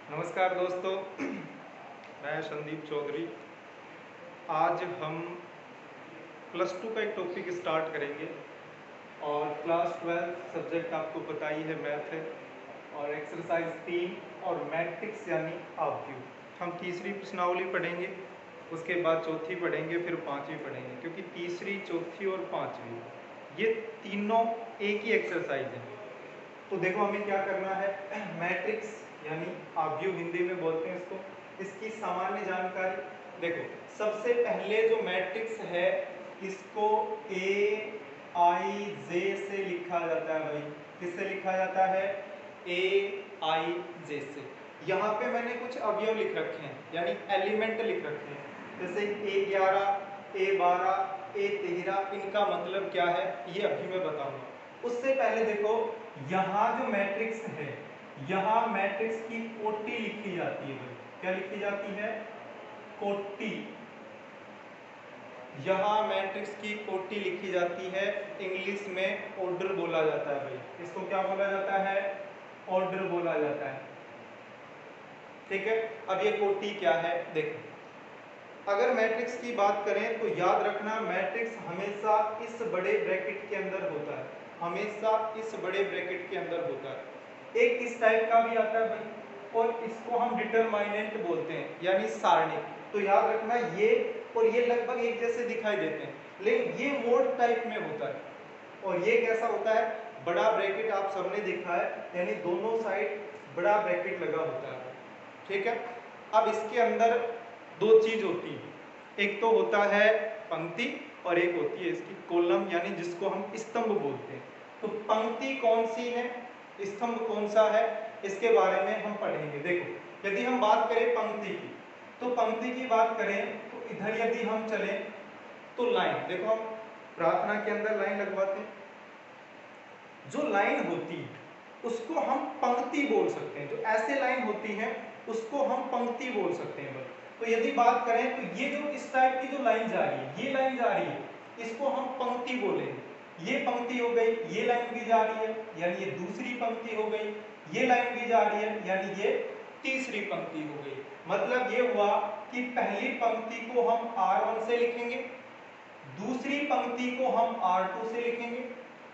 नमस्कार दोस्तों, मैं संदीप चौधरी। आज हम प्लस टू का एक टॉपिक स्टार्ट करेंगे और क्लास 12 सब्जेक्ट आपको पता ही है, मैथ है। और एक्सरसाइज 3 और मैट्रिक्स यानी आव्यूह। हम तीसरी प्रश्नावली पढ़ेंगे, उसके बाद चौथी पढ़ेंगे, फिर पांचवी पढ़ेंगे, क्योंकि तीसरी, चौथी और पांचवी ये तीनों एक ही एक्सरसाइज है। तो देखो हमें क्या करना है, मैट्रिक्स यानी आव्यूह हिंदी में बोलते हैं इसको, इसकी सामान्य जानकारी देखो। सबसे पहले जो मैट्रिक्स है इसको ए आई जे से लिखा जाता है भाई। किससे लिखा जाता है? ए आई जे से। यहाँ पे मैंने कुछ अवयव लिख रखे हैं, यानी एलिमेंट लिख रखे हैं, जैसे A11, A12, A13। इनका मतलब क्या है ये अभी मैं बताऊंगा। उससे पहले देखो, यहाँ जो मैट्रिक्स है, यहाँ मैट्रिक्स की कोटि लिखी जाती है भाई। क्या लिखी जाती है? कोटि। यहाँ मैट्रिक्स की कोटि लिखी जाती है, इंग्लिश में ऑर्डर बोला जाता है भाई। इसको क्या बोला जाता है? ऑर्डर बोला जाता है। ठीक है, अब ये कोटि क्या है देखो। अगर मैट्रिक्स की बात करें तो याद रखना, मैट्रिक्स हमेशा इस बड़े ब्रैकेट के अंदर होता है, हमेशा इस बड़े ब्रैकेट के अंदर होता है। एक इस टाइप का भी आता है भाई, और इसको हम डिटरमाइनेंट बोलते हैं, यानी सारणिक। तो याद रखना, ये और ये लगभग एक जैसे दिखाई देते हैं, लेकिन ये मोड टाइप में होता है। और ये कैसा होता है? बड़ा ब्रैकेट आप सबने देखा है, यानी दोनों साइड बड़ा ब्रैकेट लगा होता है। ठीक है, अब इसके अंदर दो चीज होती है, एक तो होता है पंक्ति और एक होती है इसकी कॉलम, यानी जिसको हम स्तंभ बोलते हैं। तो पंक्ति कौन सी है, स्तंभ कौन सा है, इसके बारे में हम पढ़ेंगे। देखो, यदि हम बात करें पंक्ति की, तो पंक्ति की बात करें तो इधर यदि हम चलें तो लाइन देखो, हम प्रार्थना के अंदर लाइन लगवाते हैं, जो लाइन होती है उसको हम पंक्ति बोल सकते हैं। जो ऐसे लाइन होती है उसको हम पंक्ति बोल सकते हैं। तो यदि बात करें तो ये जो इस टाइप की जो लाइन जा रही है, ये लाइन जा रही है, इसको हम पंक्ति बोलेंगे। ये पंक्ति हो गई, ये लाइन भी जा रही है, यानी ये दूसरी पंक्ति हो गई। ये लाइन भी जा रही है, यानी ये तीसरी पंक्ति हो गई। मतलब ये हुआ कि पहली पंक्ति को हम R1 से लिखेंगे, दूसरी पंक्ति को हम R2 से लिखेंगे,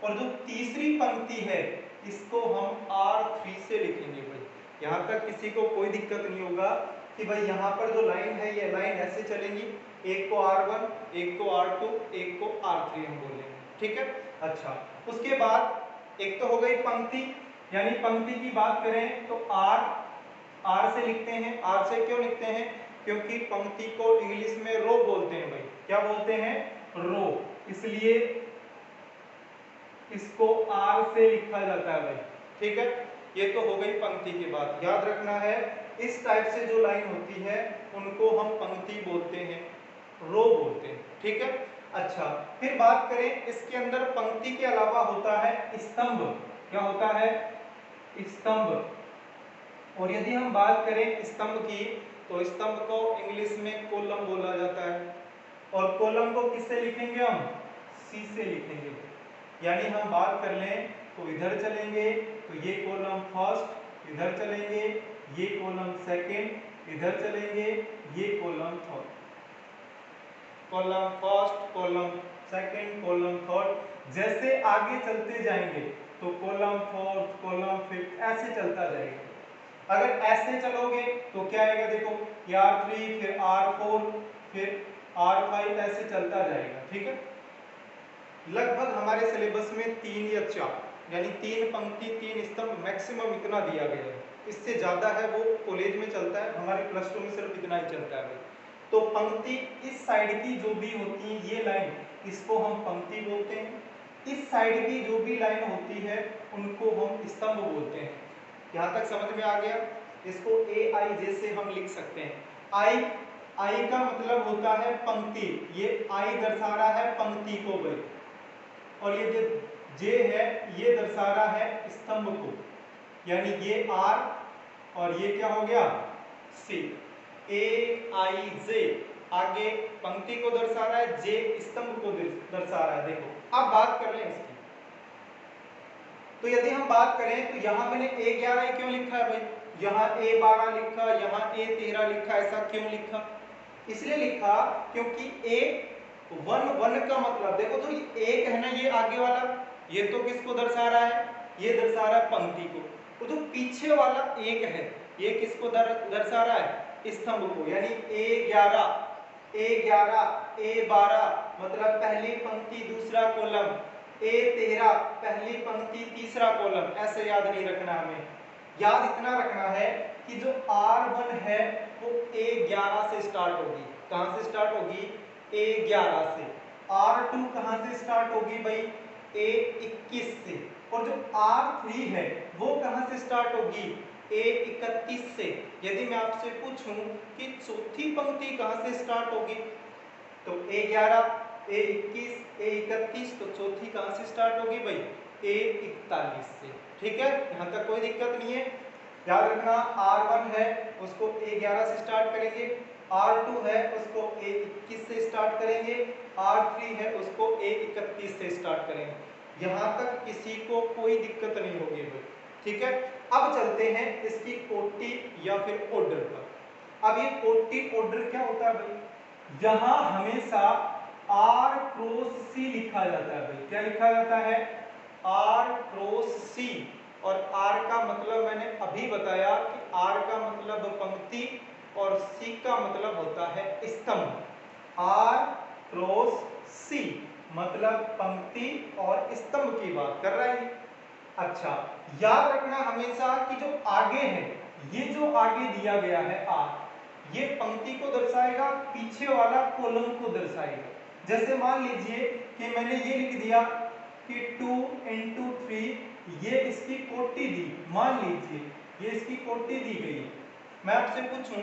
और जो तीसरी पंक्ति है इसको हम R3 से लिखेंगे भाई। यहाँ तक किसी को कोई दिक्कत नहीं होगा कि भाई यहाँ पर जो लाइन है ये लाइन ऐसे चलेंगी, एक को R1, एक को R2, एक को R3 हम बोलेंगे। ठीक है, अच्छा। उसके बाद एक तो हो गई पंक्ति, यानी पंक्ति की बात करें तो R से लिखते हैं। R से क्यों लिखते हैं? क्योंकि पंक्ति को इंग्लिश में रो बोलते हैं भाई। क्या बोलते हैं? रो। इसलिए इसको R से लिखा जाता है भाई। ठीक है, ये तो हो गई पंक्ति की बात। याद रखना है, इस टाइप से जो लाइन होती है उनको हम पंक्ति बोलते हैं, रो बोलते हैं। ठीक है, अच्छा। फिर बात करें, इसके अंदर पंक्ति के अलावा होता है स्तंभ। क्या होता है? स्तंभ। और यदि हम बात करें स्तंभ की, तो स्तंभ को इंग्लिश में कॉलम बोला जाता है। और कॉलम को किससे लिखेंगे हम? C से लिखेंगे। यानी हम बात कर लें तो इधर चलेंगे तो ये कॉलम फर्स्ट, इधर चलेंगे ये कॉलम सेकंड, इधर चलेंगे ये column third. Column first, column second, column third. जैसे आगे चलते जाएंगे तो कॉलम फोर्थ, कॉलम फिफ्थ, ऐसे चलता जाएगा। अगर ऐसे चलोगे तो क्या आएगा? देखो, ये R3, फिर R4, फिर R5, ऐसे चलता जाएगा। ठीक है, लगभग हमारे सिलेबस में 3 या 4, यानी 3 पंक्ति 3 स्तंभ मैक्सिमम इतना दिया गया है। इससे ज्यादा है वो कॉलेज में चलता है, हमारे प्लस 2 में सिर्फ इतना ही चलता है। तो पंक्ति इस साइड की जो भी होती है ये लाइन, इसको हम पंक्ति बोलते हैं। इस साइड की जो भी लाइन होती है उनको हम स्तंभ बोलते हैं। यहाँ तक समझ में आ गया? इसको AIJ से हम लिख सकते हैं। आई का मतलब होता है पंक्ति, ये आई दर्शा रहा है पंक्ति को भाई। और ये जो जे है ये दर्शा रहा है स्तंभ को, यानी ये R और ये क्या हो गया? C। AIJ आगे पंक्ति को दर्शा रहा है, J स्तंभ को दर्शा रहा है। देखो, अब बात कर लें इसकी। तो यदि हम बात करें तो यहाँ मैंने A11 क्यों लिखा है भाई, यहाँ A12 लिखा, यहाँ A13 लिखा, ऐसा क्यों लिखा? इसलिए लिखा क्योंकि A11 का मतलब देखो तो ये एक है ना, ये आगे वाला, ये तो किसको दर्शा रहा है, ये दर्शा रहा है पंक्ति को। तो जो पीछे वाला एक है ये किसको दर्शा रहा है, स्तंभ को। यानी A11 A12 मतलब पहली पंक्ति दूसरा कॉलम, A13 पहली पंक्ति तीसरा कॉलम। ऐसे याद नहीं रखना, हमें याद इतना रखना है कि जो R1 है वो A11 से स्टार्ट होगी। कहां से स्टार्ट होगी, A11 से। R2 कहां से स्टार्ट होगी भाई, A21 से। और जो R3 है वो कहां से स्टार्ट होगी, A31 से। यदि मैं आपसे पूछूं कि चौथी पंक्ति कहां से स्टार्ट होगी, तो A11 A21 A31, तो चौथी कहां से स्टार्ट होगी भाई, A41 से। ठीक है, यहां तक कोई दिक्कत नहीं है। याद रखना R1 है उसको A11 से स्टार्ट करेंगे, R2 है उसको A21 से स्टार्ट करेंगे, R3 है उसको A31 से स्टार्ट करेंगे। यहां तक किसी को कोई दिक्कत नहीं होगी भाई। ठीक है, अब चलते हैं इसकी कोटि या फिर ऑर्डर पर। अब ये कोटि ऑर्डर क्या होता है भाई, यहां हमेशा R क्रॉस C लिखा जाता है भाई। क्या लिखा जाता है, R क्रॉस C। और R का मतलब मैंने अभी बताया कि R का मतलब पंक्ति और C का मतलब होता है स्तंभ। R क्रॉस C मतलब पंक्ति और स्तंभ की बात कर रहा है। अच्छा, याद रखना हमेशा कि जो आगे है, ये जो आगे दिया गया है R, ये पंक्ति को दर्शाएगा, पीछे वाला कॉलम को दर्शाएगा। जैसे मान लीजिए कि मैंने ये लिख दिया कि 2 into 3, ये इसकी कोटि दी, मान लीजिए ये इसकी कोटि दी गई। मैं आपसे पूछूं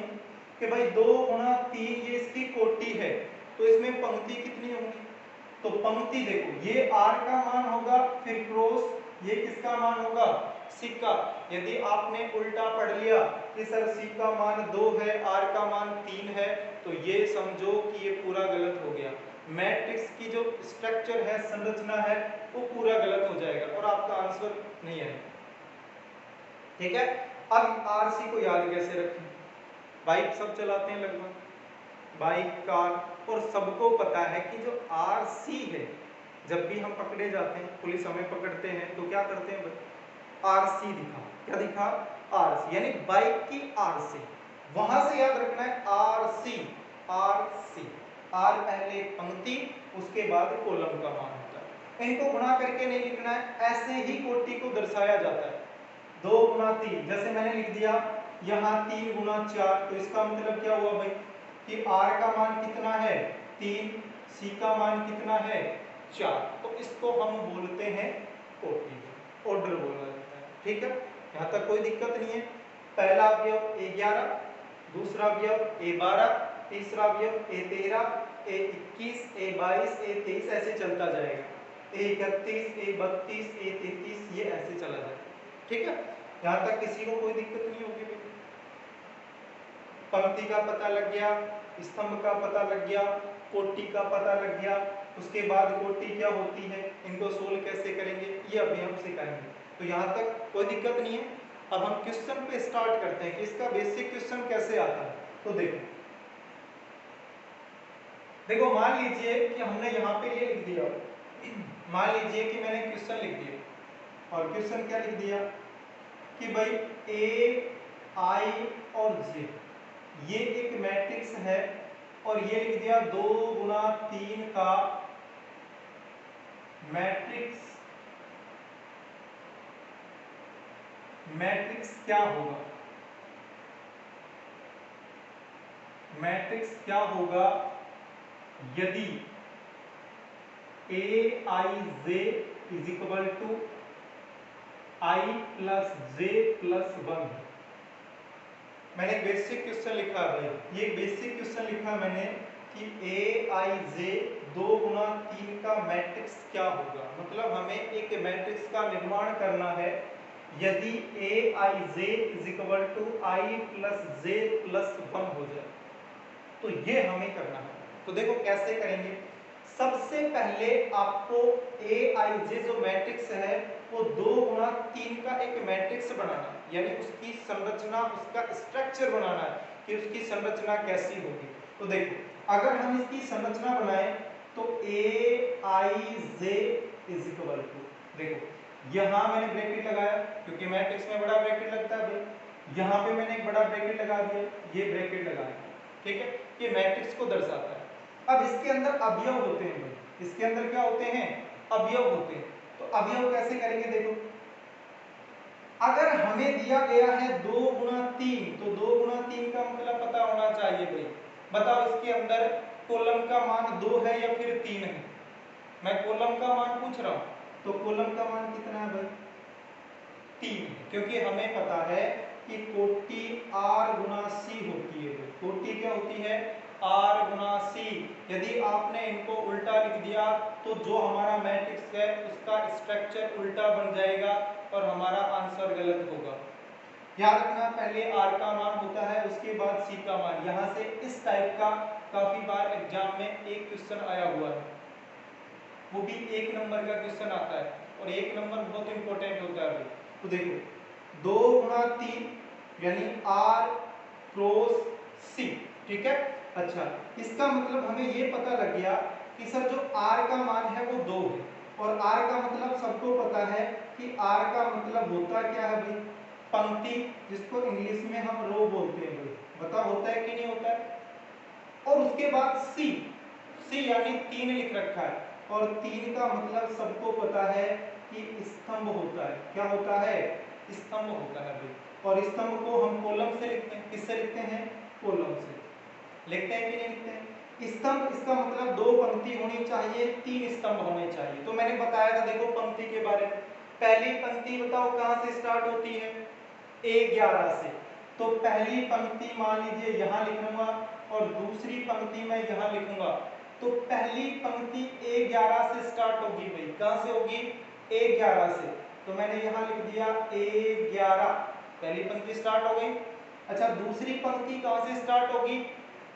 कि भाई 2 गुणा 3 ये इसकी कोटि है, तो इसमें पंक्ति कितनी होंगी, तो पंक्ति देखो ये R का मान होगा, फिर क्रॉस ये किसका मान होगा, C का। यदि आपने उल्टा पढ़ लिया कि सर C का मान 2 है R का मान 3 है, तो ये समझो कि ये पूरा गलत हो गया। मैट्रिक्स की जो स्ट्रक्चर है, संरचना है, वो पूरा गलत हो जाएगा और आपका आंसर नहीं आएगा। ठीक है, अब RC को याद कैसे रखें, बाइक सब चलाते हैं लगभग, बाइक कार, और सबको पता है कि जो RC है, जब भी हम पकड़े जाते हैं, पुलिस हमें पकड़ते हैं तो क्या करते हैं, RC दिखा, क्या दिखा, RC, यानी बाइक की RC। वहां से याद रखना है RC, RC, R पहले पंक्ति उसके बाद कॉलम का मान होता है। इनको गुणा करके नहीं लिखना है, ऐसे ही कोटि को दर्शाया जाता है। 2 गुणा 3, जैसे मैंने लिख दिया यहाँ 3 गुणा 4, तो इसका मतलब क्या हुआ भाई कि R का मान कितना है 3, C का मान कितना है 4, तो इसको हम बोलते हैं कोटि, ऑर्डर बोला जाता है। ठीक है, यहाँ तक कोई दिक्कत नहीं है। पहला अवयव A11, दूसरा अवयव A12, तीसरा अवयव A13, A21, A22, A23, ऐसे चलता जाएगा, A31, A32, A33, ये ऐसे चला जाएगा। ठीक है, यहाँ तक किसी को कोई दिक्कत नहीं होगी। पंक्ति का पता लग गया, स्तंभ का पता लग गया, कोटि का पता लग गया, उसके बाद कोटि क्या होती है, इनको सोल्व कैसे करेंगे, ये अभी हम सिखाएंगे। तो यहाँ तक कोई दिक्कत नहीं है। अब हम क्वेश्चन पे स्टार्ट करते हैं कि इसका बेसिक क्वेश्चन कैसे आता है। तो देखो मान लीजिए कि हमने यहाँ पे ये लिख दिया, मान लीजिए कि मैंने क्वेश्चन लिख दिया, और क्वेश्चन क्या लिख दिया कि भाई A, I और J ये एक मैट्रिक्स है, और ये लिख दिया 2 गुणा 3 का मैट्रिक्स, मैट्रिक्स क्या होगा, मैट्रिक्स क्या होगा यदि Aij is equal to I plus J plus 1। मैंने बेसिक क्वेश्चन लिखा है, ये बेसिक क्वेश्चन लिखा मैंने कि Aij 2 गुणा 3 का मैट्रिक्स क्या होगा, मतलब हमें एक मैट्रिक्स का निर्माण करना है यदि Aij is equal to I plus J plus 1 हो जाए, तो ये हमें करना है। तो देखो कैसे करेंगे, सबसे पहले आपको AIJ जो मैट्रिक्स है वो 2 गुणा 3 का एक मैट्रिक्स बनाना, यानी उसकी संरचना, उसका स्ट्रक्चर बनाना है कि उसकी संरचना कैसी होगी। तो देखो अगर हम इसकी संरचना बनाएं तो AIJ इज इक्वल टू, देखो यहां मैंने ब्रैकेट लगाया क्योंकि मैट्रिक्स में बड़ा ब्रैकेट लगता है भाई, यहां पे मैंने एक बड़ा ब्रैकेट लगा दिया, ये ब्रैकेट लगाया, ठीक है, ये मैट्रिक्स को दर्शाता है। अब इसके अंदर अवयव होते हैं भाई, इसके अंदर क्या होते हैं, अवयव होते हैं। तो अवयव कैसे करेंगे, देखो अगर हमें दिया गया है 2 गुणा 3, तो 2 गुणा 3 का मतलब पता होना चाहिए भाई। बताओ इसके अंदर कॉलम का मान 2 है या फिर 3 है, मैं कॉलम का मान पूछ रहा हूं, तो कॉलम का मान कितना है भाई, 3, क्योंकि हमें पता है कि कोटि R गुणा C होती है। कोटि क्या होती है, R गुणा C। यदि आपने इनको उल्टा लिख दिया तो जो हमारा मैट्रिक्स है उसका स्ट्रक्चर उल्टा बन जाएगा और हमारा आंसर गलत होगा। याद रखना, पहले R का मान होता है, उसके बाद C का मान। यहाँ से इस टाइप का काफी बार एग्जाम में एक क्वेश्चन आया हुआ है, वो भी 1 नंबर का क्वेश्चन आता है और 1 नंबर बहुत इंपॉर्टेंट होता है। तो देखो 2 गुणा 3 यानी R क्रॉस C, ठीक है। अच्छा, इसका मतलब हमें ये पता लग गया कि सर जो R का मान है वो 2 है, और R का मतलब सबको पता है कि R का मतलब होता क्या है भाई, पंक्ति, जिसको इंग्लिश में हम रो बोलते हैं भाई। बताओ होता है कि नहीं होता है। और उसके बाद C यानी 3 लिख रखा है, और 3 का मतलब सबको पता है कि स्तंभ होता है। क्या होता है, स्तंभ होता है भाई। और स्तंभ को हम कॉलम से लिखते हैं, किससे लिखते हैं, कॉलम से लिखते हैं कि नहीं लिखते हैं। स्तंभ, इसका मतलब 2 पंक्ति होनी चाहिए, 3 स्तंभ होने चाहिए। तो मैंने बताया था देखो पंक्ति के बारे में, पहली पंक्ति बताओ कहां से स्टार्ट होती है, A11 से। तो पहली पंक्ति मान लीजिए यहां लिख लूंगा और दूसरी पंक्ति मैं यहां लिखूंगा। तो पहली पंक्ति A11 से स्टार्ट होगी भाई, कहां से होगी, A11 से। तो मैंने यहां लिख दिया A11, पहली पंक्ति स्टार्ट हो गई। अच्छा, दूसरी पंक्ति कहां से स्टार्ट होगी,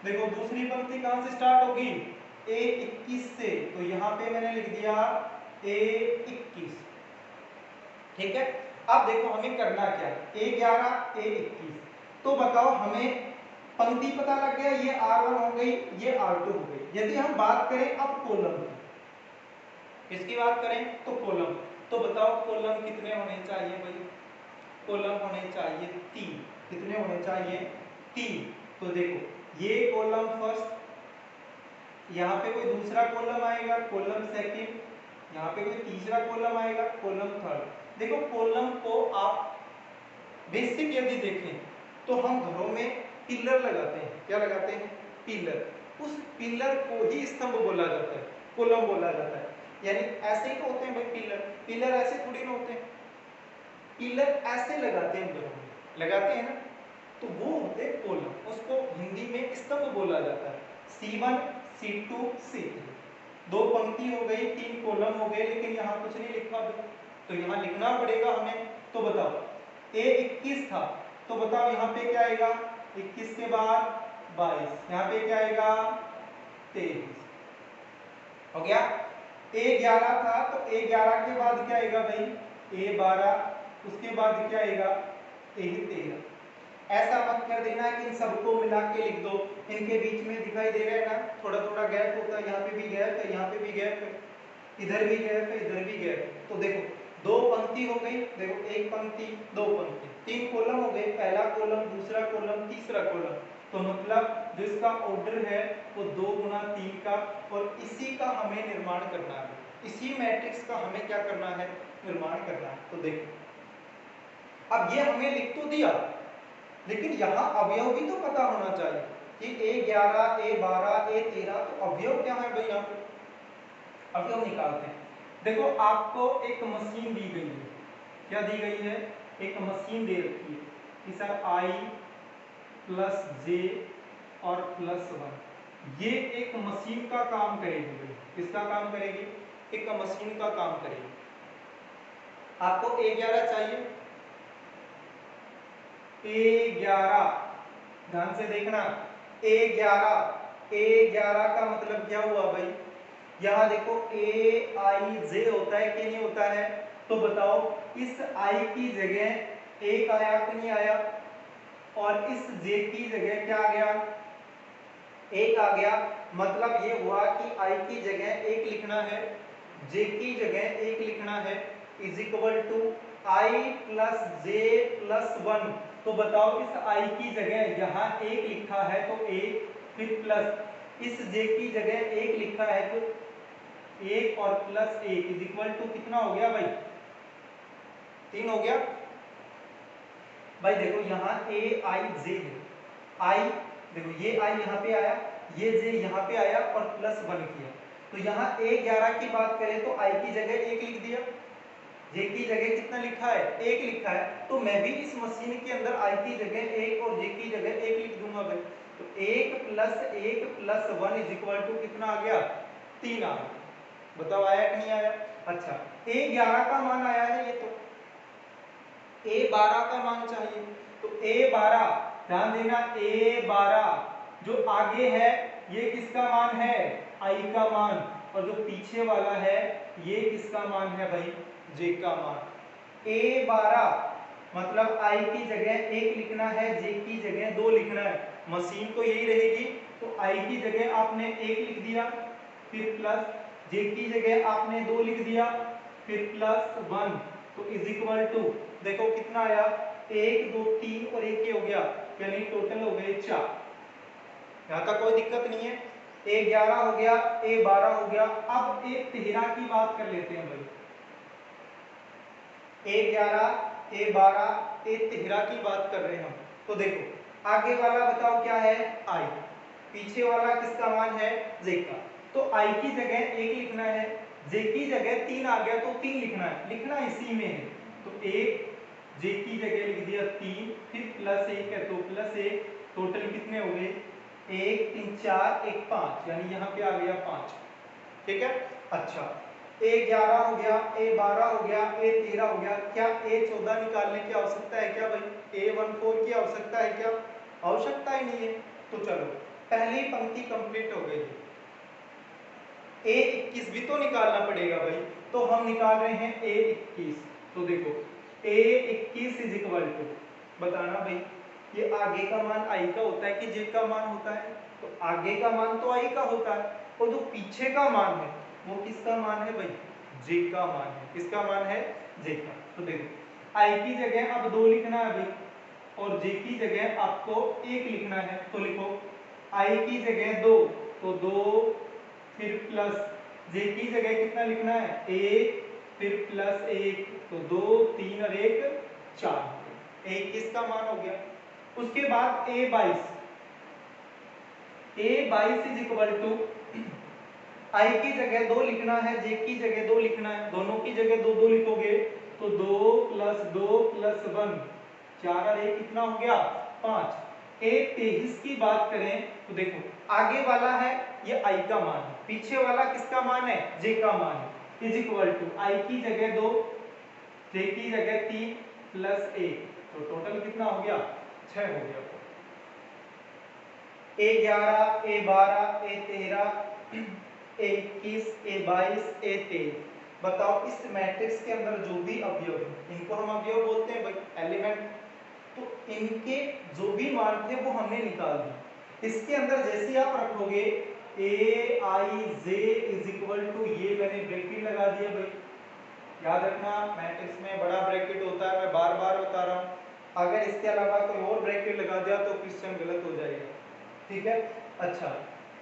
देखो दूसरी पंक्ति कहां से स्टार्ट होगी, A21 से। तो यहां पे मैंने लिख दिया A21, ठीक है। अब देखो हमें करना क्या है, A11 A21। तो बताओ हमें पंक्ति पता लग गया, ये R1 हो गई, ये R2 हो गई। यदि हम बात करें अब कॉलम की, किसकी बात करें, तो कॉलम। तो बताओ कॉलम कितने होने चाहिए भाई, कॉलम होने चाहिए 3। कितने होने चाहिए, 3। तो देखो ये कॉलम फर्स्ट, यहाँ पे कोई दूसरा कॉलम आएगा, कॉलम सेकंड, यहाँ पे कोई तीसरा कॉलम आएगा, कॉलम थर्ड। देखो कॉलम को आप बेसिक यदि देखें तो हम घरों में पिलर लगाते हैं, क्या लगाते हैं, पिलर। उस पिलर को ही स्तंभ बोला जाता है, कॉलम बोला जाता है। यानी ऐसे ही तो होते हैं भाई पिलर, पिलर ऐसे थोड़ी ना होते हैं, पिलर ऐसे लगाते हैं घरों में, लगाते हैं ना, तो वो होते हैं कॉलम। उसको हिंदी में स्तंभ बोला जाता है। C1 C2 C3, 2 पंक्ति हो गई, 3 कॉलम हो गए, लेकिन यहाँ कुछ नहीं लिखा तो यहाँ लिखना पड़ेगा हमें। तो बताओ A21 था, तो बताओ यहाँ पे क्या आएगा, 21 के बाद 22, यहाँ पे क्या आएगा 23, हो गया। A11 था, तो A11 के बाद क्या आएगा भाई, A12, उसके बाद क्या आएगा A13। ऐसा मत कर देना कि इन सबको मिला के लिख दो, इनके बीच में दिखाई दे रहा है ना थोड़ा थोड़ा गैप होता है, यहाँ पे भी गैप है, यहाँ पे भी गैप है, इधर भी गैप है, इधर भी गैप है। तो देखो 2 पंक्ति हो गई, देखो 1 पंक्ति 2 पंक्ति, 3 कॉलम हो गए, पहला कॉलम, दूसरा कॉलम, तीसरा कॉलम। तो मतलब जो इसका ऑर्डर है वो 2 गुना 3 का, और इसी का हमें निर्माण करना है, इसी मैट्रिक्स का हमें क्या करना है, निर्माण करना है। तो देखो अब ये हमें लिख तो दिया, लेकिन यहाँ अवयव भी तो पता होना चाहिए कि A11 A12 A13, तो अवयव क्या है भाई, यहाँ पे अवयव निकालते हैं। देखो आपको एक मशीन दी गई है, क्या दी गई है, एक मशीन दे रखी है कि सर I प्लस J और प्लस 1, ये एक मशीन का काम करेगी भाई। किसका काम करेगी, एक मशीन का काम करेगी। आपको A11 चाहिए, A11 ध्यान से देखना, A11 का मतलब क्या हुआ भाई, यहाँ देखो ए आई जे होता है कि नहीं होता है, तो बताओ इस आई की जगह एक आया कि नहीं आया, और इस जे की जगह क्या आ गया, एक आ गया। मतलब ये हुआ कि आई की जगह एक लिखना है, जे की जगह एक लिखना है, is equal to I plus J plus one. तो बताओ इस आई की जगह यहाँ एक लिखा है तो एक, फिर प्लस इस जे की जगह एक लिखा है तो एक और प्लस एक इज इक्वल टू कितना हो गया भाई, 3 हो गया भाई। देखो यहाँ ए आई जे है, आई देखो ये आई यहाँ पे आया, ये जे यहाँ पे आया और प्लस 1 किया, तो यहाँ A11 की बात करें तो आई की जगह एक लिख दिया, जे की जगह कितना लिखा है, एक लिखा है, तो मैं भी इस मशीन के अंदर आई की जगह एक और जे की जगह एक लिख दूंगा भाई। तो एक plus one is equal to कितना आ गया, 3 आ गया। बताओ आया कि नहीं आया। अच्छा A11 का मान आया है, ये तो A12 का मान चाहिए, तो A12 ध्यान देना, A12 जो आगे है ये किसका मान है, आई का मान, और जो पीछे वाला है ये किसका मान है भाई, जे का मान। A12 मतलब आई की जगह एक लिखना है, जे की जगह 2 लिखना है, मशीन तो यही रहेगी। तो आई की जगह आपने एक लिख दिया, फिर प्लस, जे की जगह आपने 2 लिख दिया, फिर प्लस 1, तो इज इक्वल टू देखो कितना आया, 1 2 3 और 1 हो गया, यानी टोटल हो गए 4। यहाँ का कोई दिक्कत नहीं है। A11 हो गया, A12 हो गया। अब A13 की बात कर लेते हैं भाई, A11 A12 A13 की बात कर रहे हैं हम। तो देखो आगे वाला बताओ क्या है, आई, पीछे वाला किसका मान है, जे का। तो आई की जगह एक लिखना है, जे की जगह 3 आ गया तो 3 लिखना है, लिखना इसी में है, तो एक, जे की जगह लिख दिया 3, फिर प्लस 1 है तो प्लस 1, टोटल कितने हो गए, 1 3 4 1 5, यानी यहाँ पे आ गया 5। ठीक है। अच्छा A11 हो गया, A12 हो गया, A13 हो गया, क्या A14 निकालने की आवश्यकता है क्या भाई, A14 की आवश्यकता है क्या, आवश्यकता ही नहीं है। तो चलो पहली पंक्ति कंप्लीट हो गई, A21 भी तो निकालना पड़ेगा भाई, तो हम निकाल रहे हैं A21। तो देखो A21 इज इक्वल टू, बताना भाई ये आगे का मान आई का होता है कि जे का मान होता है, तो आगे का मान तो आई का होता है, और जो पीछे का मान है वो किसका मान है भाई, जे का मान है। किसका मान है, जे का। तो देखो आई की जगह अब 2 लिखना है भाई, और जे की जगह आपको 1 लिखना है, तो लिखो आई की जगह 2, तो 2 फिर प्लस, जे की जगह कितना लिखना है, 1 फिर प्लस 1, तो 2 3 और 1 4, 21 का मान हो गया। उसके बाद A22 इज इक्वल टू, आई की जगह 2 लिखना है, जे की जगह 2 लिखना है, दोनों की जगह 2 2 लिखोगे तो 2 प्लस 2 प्लस 1, 4 और 1 कितना हो गया, 5। A23 की बात करें तो देखो आगे वाला है ये आई का मान है, पीछे वाला किसका मान है, जे का मान है, इज इक्वल टू आई की जगह 2, जे की जगह 3 प्लस 1, तो टोटल कितना हो गया, 6 हो गया। A11 A12 A13 A21 A22 A23, बताओ इस मैट्रिक्स के अंदर जो भी अवयव है इनको हम अवयव बोलते हैं भाई, एलिमेंट, तो इनके जो भी मान थे वो हमने निकाल दिए। इसके अंदर जैसे आप रखोगे ए i j is equal to, ये मैंने ब्रैकेट लगा दिया भाई, याद रखना मैट्रिक्स में बड़ा ब्रैकेट होता है, मैं बार बार बता रहा हूँ, अगर इसके अलावा कोई और ब्रैकेट लगा दिया तो क्वेश्चन गलत हो जाएगा। ठीक है। अच्छा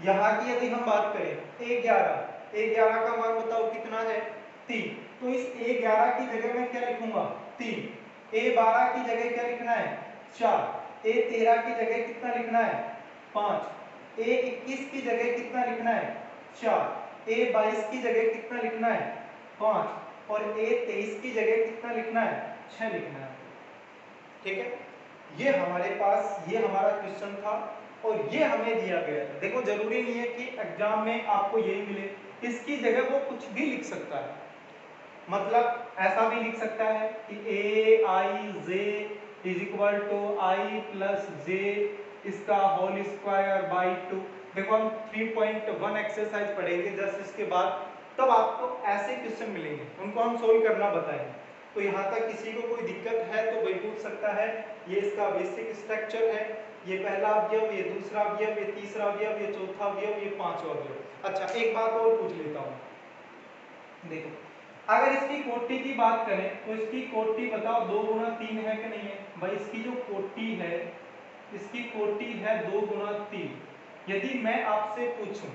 यहाँ की यदि हम बात करें A11 का मान बताओ कितना है, 3, तो इस A11 की जगह मैं क्या लिखूंगा, 3, A12 की जगह क्या लिखना है, 4, A13 की जगह कितना लिखना है, 5, A21 की जगह कितना लिखना है, 4, A22 की जगह कितना लिखना है, 5, और A23 की जगह कितना लिखना है, 6 लिखना है। ठीक है, ये हमारे पास ये हमारा क्वेश्चन था और ये हमें दिया गया था। देखो जरूरी नहीं है कि एग्जाम में आपको यही मिले, इसकी जगह वो कुछ भी लिख सकता है, मतलब ऐसा भी लिख सकता है कि a i j is equal to I plus j इसका होल स्क्वायर बाई 2, देखो हम 3.1 एक्सरसाइज पढ़ेंगे जस्ट इसके बाद, तब आपको ऐसे क्वेश्चन मिलेंगे, उनको हम सोल्व करना बताएंगे। तो यहाँ तक किसी को कोई दिक्कत है तो वही पूछ सकता है। ये इसका बेसिक स्ट्रक्चर है, ये पहला अवयव, ये दूसरा अवयव, ये तीसरा अवयव, ये चौथा अवयव, ये पांचवा अवयव। अच्छा एक बात और पूछ लेता हूँ, देखो अगर इसकी कोटि की बात करें तो इसकी कोटि बताओ 2 गुना 3 है कि नहीं है भाई? इसकी जो कोटि है, इसकी कोटि है 2 गुना 3। यदि मैं आपसे पूछूं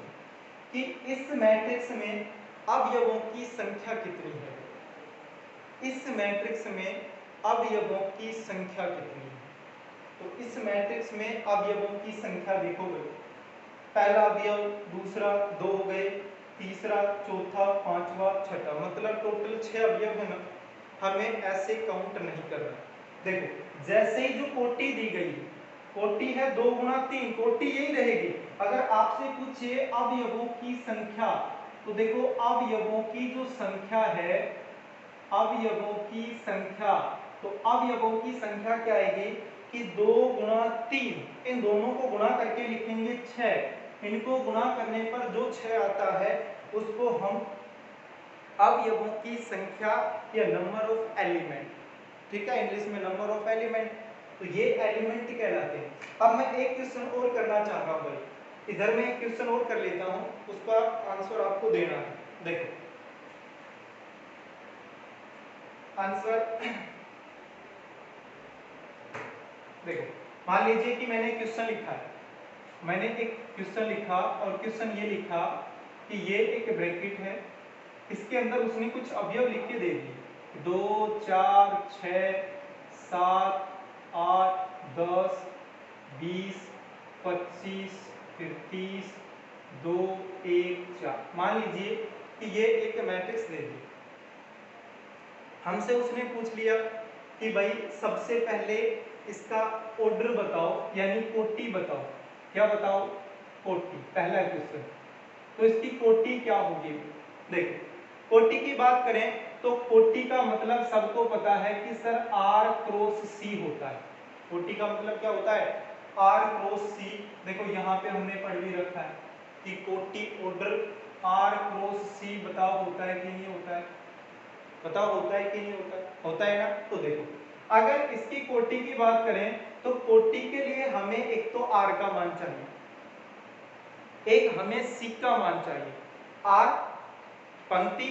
कि इस मैट्रिक्स में अवयवों की संख्या कितनी है, इस मैट्रिक्स में अवयवों की संख्या कितनी है, तो इस मैट्रिक्स में अवयवों की संख्या देखोगे, पहला अवयव, दूसरा, 2 हो गए, तीसरा, चौथा, पांचवा, छठा, मतलब टोटल 6 अवयव है ना। हमें ऐसे काउंट नहीं करना। देखो जैसे ही जो कोटि दी गई, कोटि है 2 गुना 3, कोटि यही रहेगी। अगर आपसे पूछे अवयवों की संख्या, तो देखो अवयवों की जो संख्या है, अवयवों की संख्या, तो अवयवों की संख्या क्या आएगी कि 2 गुना 3, इन दोनों को गुणा करके लिखेंगे 6, इनको गुणा करने पर जो 6 आता है उसको हम अवयवों की संख्या या नंबर ऑफ एलिमेंट, ठीक है, इंग्लिश में नंबर ऑफ एलिमेंट, तो ये एलिमेंट कहलाते हैं। अब मैं एक क्वेश्चन और करना चाह रहा हूं भाई, इधर मैं एक क्वेश्चन और कर लेता हूं, उसका आंसर आपको देना है। देखो आंसर देखो, मान लीजिए कि मैंने क्वेश्चन लिखा है, मैंने एक क्वेश्चन लिखा और क्वेश्चन ये लिखा कि ये एक ब्रैकेट है, इसके अंदर उसने कुछ अवयव लिख के दे दिए, 2 4 6 7 8 10 20 25 फिर 30 2 1 4। मान लीजिए कि ये एक मैट्रिक्स दे दी, हमसे उसने पूछ लिया कि भाई सबसे पहले इसका ऑर्डर बताओ, यानी कोटि बताओ। क्या बताओ? कोटि, पहला क्वेश्चन। तो इसकी कोटि क्या होगी? देखो कोटि की बात करें तो कोटि का मतलब सबको पता है कि सर R क्रॉस C होता है। कोटि का मतलब क्या होता है? R cross C। देखो यहाँ पे हमने पढ़ भी रखा है कि कोटि ऑर्डर R क्रॉस C बताओ होता है कि नहीं होता है? बताओ होता है कि नहीं होता? होता है ना। तो देखो अगर इसकी कोटि की बात करें तो कोटि के लिए हमें एक तो R का मान चाहिए, एक हमें C का मान चाहिए। R पंक्ति,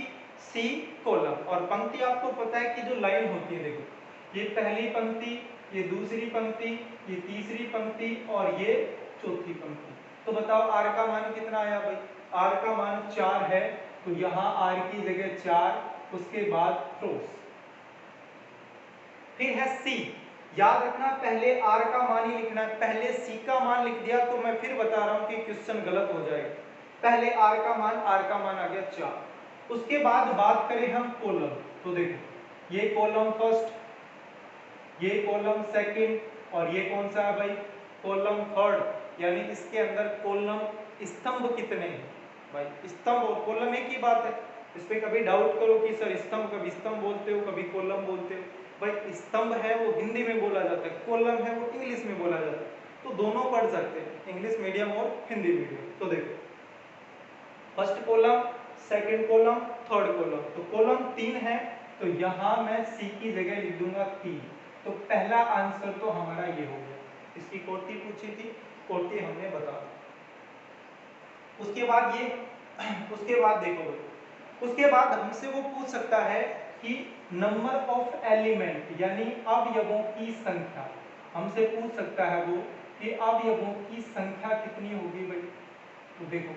C कॉलम, और पंक्ति आपको पता है कि जो लाइन होती है, देखो ये पहली पंक्ति, ये दूसरी पंक्ति, ये तीसरी पंक्ति और ये चौथी पंक्ति। तो बताओ R का मान कितना आया भाई? R का मान 4 है, तो यहाँ R की जगह 4, उसके बाद क्रॉस, फिर है C। याद रखना पहले R का मान ही लिखना है, पहले C का मान लिख दिया तो मैं फिर बता रहा हूं कि क्वेश्चन गलत हो जाएगा। पहले R का मान आ गया 4। उसके बाद बात करें हम कॉलम, तो देखो ये कॉलम फर्स्ट, ये कॉलम सेकंड, और ये कौन सा है भाई? Column third. यानी इसके अंदर कॉलम स्तंभ कितने हैं भाई? स्तंभ और कॉलम एक ही बात है। इस पे कभी डाउट करो कि सर स्तंभ कभी स्तंभ बोलते हो, कभी कॉलम बोलते हो। भाई स्तंभ है वो हिंदी में बोला जाता है, कॉलम है वो इंग्लिश में बोला जाता है, तो दोनों पढ़ सकते हैं, इंग्लिश मीडियम और हिंदी मीडियम। तो देखो first column, second column, third column, तो कॉलम 3 है, तो यहां मैं C की जगह लिख दूंगा 3। तो पहला आंसर तो हमारा ये हो गया। इसकी कोटि पूछी थी, कोटि हमने बता दी। उसके बाद ये उसके बाद देखो, उसके बाद हमसे वो पूछ सकता है कि नंबर ऑफ एलिमेंट, यानी अवयवों की संख्या, हमसे पूछ सकता है वो कि अवयवों की संख्या कितनी होगी भाई। तो देखो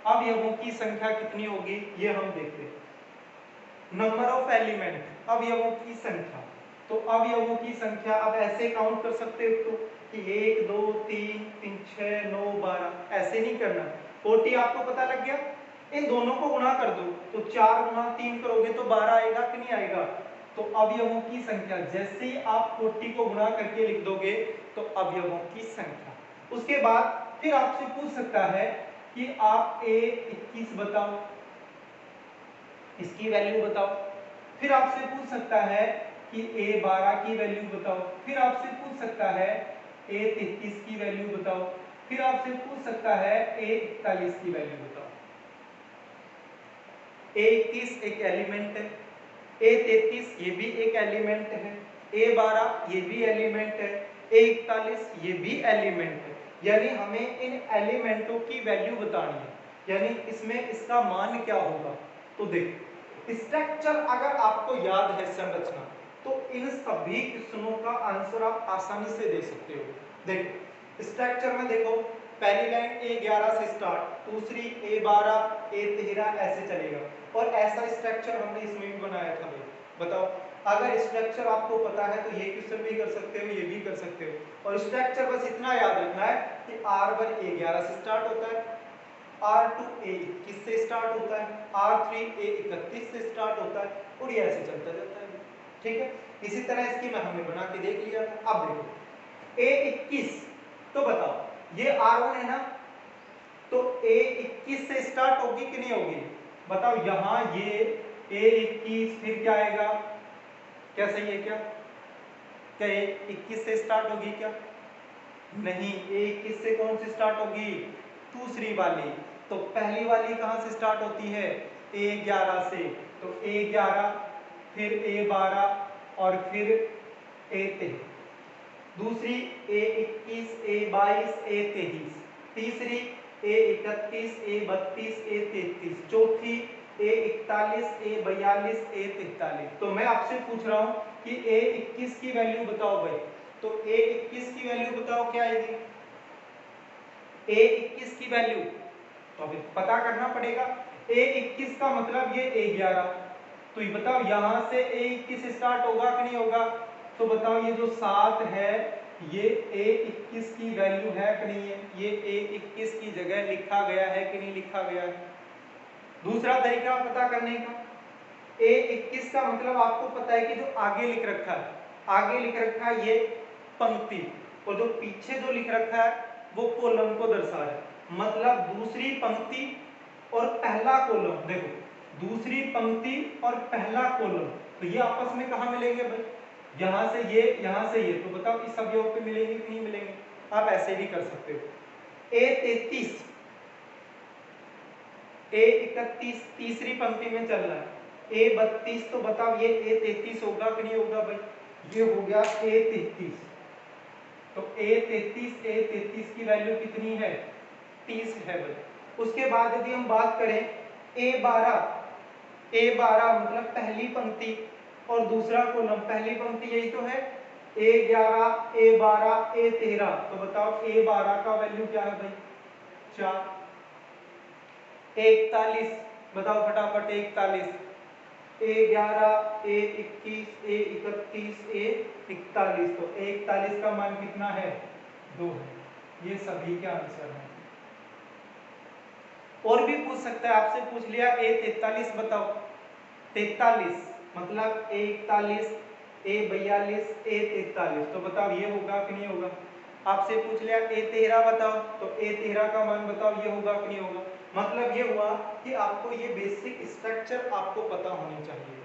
अवयवों की संख्या कितनी होगी ये हम देखते हैं। नंबर ऑफ एलिमेंट, अवयवों की संख्या, तो अवयवों की संख्या अब ऐसे काउंट कर सकते हो तो कि 1 2 3 3 6 9 12, ऐसे नहीं करना। कोटि आपको पता लग गया, इन दोनों को गुणा कर दो, तो 4 गुणा 3 करोगे तो 12 आएगा कि नहीं आएगा? तो अवयवों की संख्या, जैसे ही आप कोटि को गुणा करके लिख दोगे तो अवयवों की संख्या। उसके बाद फिर आपसे पूछ सकता है कि आप A21 बताओ, इसकी वैल्यू बताओ। फिर आपसे पूछ सकता है कि A12 की वैल्यू बताओ। फिर आपसे पूछ सकता है A33 की वैल्यू बताओ। फिर आपसे पूछ सकता है A41 की वैल्यू बताओ। A21 एक एलिमेंट है, A33 ये भी एक एलिमेंट है, A12 ये भी एलिमेंट है, A41 ये भी एलिमेंट है। यानी हमें इन एलिमेंटों की वैल्यू बतानी है, यानी इसमें इसका मान क्या होगा। तो देख, स्ट्रक्चर अगर आपको याद है संरचना, तो इन सभी क्वेश्चनों का आंसर आप आसानी से दे सकते हो। देखो स्ट्रक्चर में देखो, पहली लाइन A11 से स्टार्ट, दूसरी A12, A13 ऐसे चलेगा, और ऐसा स्ट्रक्चर हमने इसमें भी बनाया था भाई। बताओ, अगर स्ट्रक्चर आपको पता है तो ये क्वेश्चन भी कर सकते हो, ये भी कर सकते हो। और स्ट्रक्चर बस इतना याद रखना है कि R1 A11 से स्टार्ट होता है, R2 A21 से स्टार्ट होता है, R3 A31 से स्टार्ट होता है, और ये ऐसे चलता जाता है। ठीक है, इसी तरह इसकी मैं हमने बना के देख लिया था। अब देखो A21, तो बताओ ये R1 है ना, तो A21 से स्टार्ट होगी कि नहीं होगी। बताओ, यहां ये A21 फिर क्या आएगा, क्या सही है क्या, क्या A21 से स्टार्ट होगी क्या, नहीं, A21 से कौन सी स्टार्ट होगी, दूसरी वाली। तो पहली वाली कहां से स्टार्ट होती है, A11 से, तो A11 फिर A12 और फिर A23, दूसरी A21 A22 A23, तीसरी A31 A32 A33, चौथी A41 A42 A43। तो मैं आपसे पूछ रहा हूं कि A21 की वैल्यू बताओ भाई। तो A21 की वैल्यू बताओ क्या आएगी, A21 की वैल्यू तो अभी पता करना पड़ेगा। A21 का मतलब ये A11, तो ये बताओ यहां से A21 स्टार्ट होगा कि नहीं होगा। तो बताओ ये जो 7 है ये A21 की वैल्यू है कि नहीं है, ये A21 की जगह लिखा गया है कि नहीं लिखा गया है। दूसरा तरीका पता करने का, A21 का मतलब आपको पता है कि जो आगे लिख रखा है, आगे लिख रखा है ये पंक्ति, और जो पीछे जो लिख रखा है वो कॉलम को दर्शा रहा है। मतलब दूसरी पंक्ति और पहला कॉलम, देखो दूसरी पंक्ति और पहला कॉलम, तो ये आपस में कहां मिलेंगे भाई, यहां से ये, यहां से ये। तो बताओ इस सब योग पे मिलेंगे कि नहीं मिलेंगे। आप ऐसे भी कर सकते हो। A33 A31 तीसरी पंक्ति में चल रहा है, A32, तो बताओ ये A33 होगा कि नहीं होगा भाई, ये हो गया A33। तो A33 की वैल्यू कितनी है, 30 है भाई। उसके बाद यदि हम बात करें A12, A12 मतलब पहली पंक्ति और दूसरा कॉलम, पहली पंक्ति यही तो है, A11 A12 A13। तो बताओ A12 का वैल्यू क्या है भाई, 4। 41 बताओ फटाफट, 41, A11 A21 A31 A41। तो 41 का मान कितना है, 2 है। ये सभी के आंसर हैं। और भी पूछ सकता है, आपसे पूछ लिया A43 बताओ, 43 मतलब A41 A42 A43। तो बताओ ये होगा कि नहीं होगा। आपसे पूछ लिया A13 बताओ, तो A13 का मान बताओ ये होगा कि नहीं होगा। मतलब ये हुआ कि आपको ये बेसिक स्ट्रक्चर आपको पता होनी चाहिए।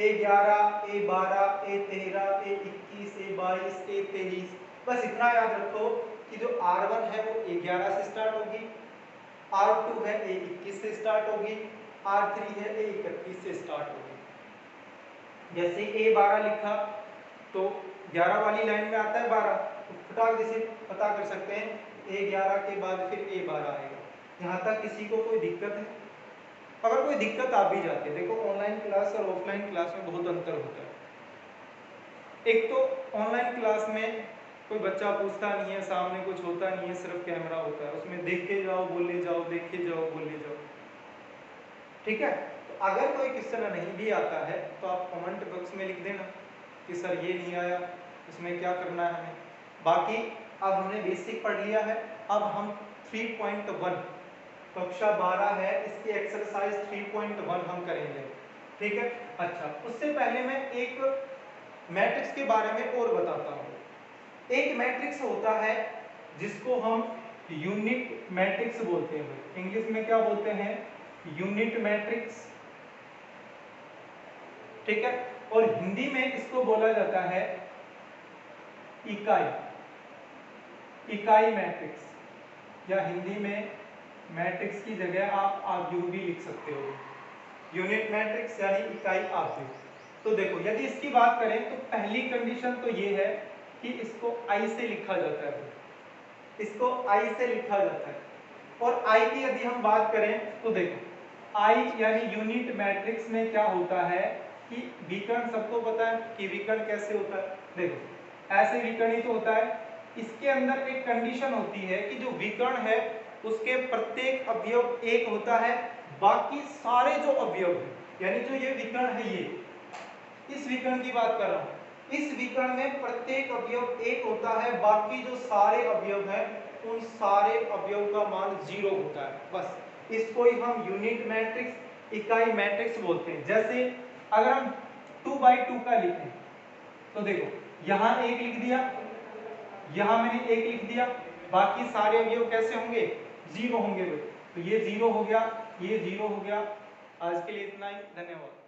A11 A12 A13 A21 A22 A23, बस इतना याद रखो कि जो R1 है वो A11 से स्टार्ट होगी, R2 है A21 से स्टार्ट होगी, R3 है A31 से स्टार्ट होगी। जैसे A12 लिखा तो 11 वाली लाइन में आता है 12, तो फटाक से पता कर सकते हैं A11 के बाद फिर A12 आएगा। यहाँ तक किसी को कोई दिक्कत है। अगर कोई दिक्कत आ भी जाती है, देखो ऑनलाइन क्लास और ऑफलाइन क्लास में बहुत अंतर होता है। एक तो ऑनलाइन क्लास में कोई बच्चा पूछता नहीं है, सामने कुछ होता नहीं है, सिर्फ कैमरा होता है, उसमें देखे जाओ बोले जाओ, देखे जाओ बोले जाओ। ठीक है, तो अगर कोई क्वेश्चन नहीं भी आता है तो आप कमेंट बॉक्स में लिख देना कि सर ये नहीं आया, इसमें क्या करना है हमें। बाकी अब हमने बेसिक पढ़ लिया है, अब हम 3.1 कक्षा 12 है, इसकी एक्सरसाइज 3.1 हम करेंगे। ठीक है, अच्छा उससे पहले मैं एक मैट्रिक्स के बारे में और बताता हूँ। एक मैट्रिक्स होता है जिसको हम यूनिट मैट्रिक्स बोलते हैं। इंग्लिश में क्या बोलते हैं, यूनिट मैट्रिक्स। ठीक है, और हिंदी में इसको बोला जाता है इकाई, इकाई मैट्रिक्स। या हिंदी में मैट्रिक्स की जगह आप आव्यूह भी लिख सकते हो। यूनिट मैट्रिक्स यानी इकाई आव्यूह। तो देखो यदि इसकी बात करें तो पहली कंडीशन तो ये है कि इसको आई से लिखा जाता है, इसको आई से लिखा जाता है। और आई की यदि हम बात करें तो देखो आई यानी यूनिट मैट्रिक्स में क्या होता है कि विकर्ण, सबको पता है कि विकर्ण कैसे होता है। देखो ऐसे विकर्ण ही तो होता है। इसके अंदर एक कंडीशन होती है कि जो विकर्ण है उसके प्रत्येक अवयव एक होता है, बाकी सारे जो अवयव है, यानी जो ये विकर्ण है, ये इस विकर्ण की बात कर रहा हूं, इस विकर्ण में प्रत्येक अवयव एक होता है, बाकी जो सारे अवयव हैं उन सारे अवयव का मान 0 होता है। बस इसको ही हम यूनिट मैट्रिक्स, इकाई मैट्रिक्स बोलते हैं। जैसे अगर हम 2/2 का लिखें तो देखो यहां एक लिख दिया, यहां मैंने एक लिख दिया, बाकी सारे अवयव कैसे होंगे? 0 होंगे। तो ये 0 हो गया, ये 0 हो गया। आज के लिए इतना ही, धन्यवाद।